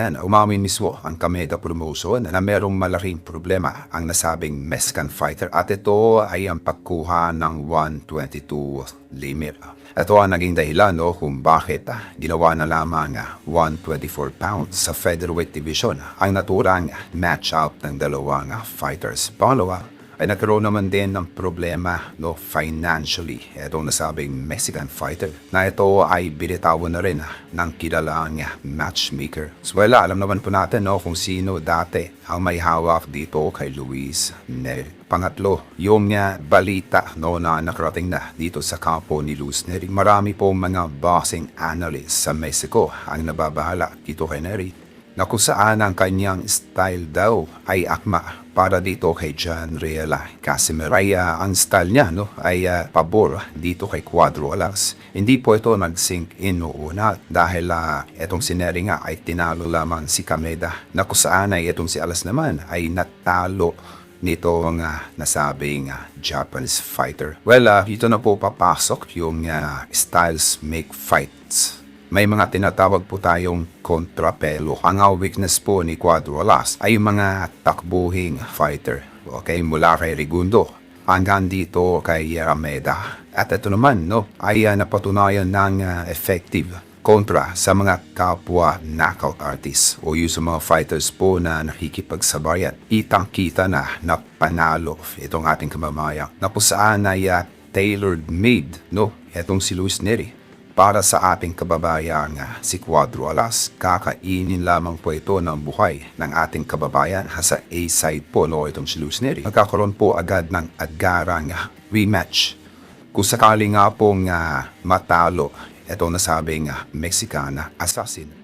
CNN, umamin mismo ang Kameda Promotion na merong malaking problema ang nasabing Mexican fighter at ito ay ang pagkuha ng 122 limit. Ito ang naging dahilan kung bakit ginawa na lamang 124 pounds sa featherweight division ang naturang match-up ng dalawang fighters. Pangalawa, ay nagkaroon naman din ng problema financially itong nasabing Mexican fighter na ito ay binitawan na rin ng kilalang matchmaker. So alam naman po natin kung sino dati ang may hawak dito kay Luis Neri. Pangatlo, yung balita na nakarating na dito sa kampo ni Luis Neri. Marami po mga boxing analysts sa Mexico ang nababahala dito kay Neri na kung saan ang kanyang style daw ay akma para dito kay John Riela Casimero. Ay ang style niya ay pabor dito kay Cuadro Alas. Hindi po ito nag-sink in noona dahil etong si Neri nga ay tinalo lamang si Kameda na kung saan ay etong si Alas naman ay natalo nito ang nasabing Japanese fighter. Well, dito na po papasok yung styles make fights. May mga tinatawag po tayong kontrapelo. Ang weakness po ni Cuadro Alas ay yung mga takbuhing fighter. Okay, mula kay Rigundo hanggang dito kay Rameda. At ito naman ay napatunayan ng effective kontra sa mga kapwa knockout artists o yung sa mga fighters po na nakikipagsabayan. Kitang-kita na panalo itong ating kamamayan na po saan ay tailored made itong si Luis Neri para sa ating kababayan si Cuadro Alas. Kakainin lamang po ito ng buhay ng ating kababayan sa A-side po itong si Luis Neri. Magkakaroon po agad ng agarang rematch. Kung sakali nga pong matalo itong nasabing Mexicana assassin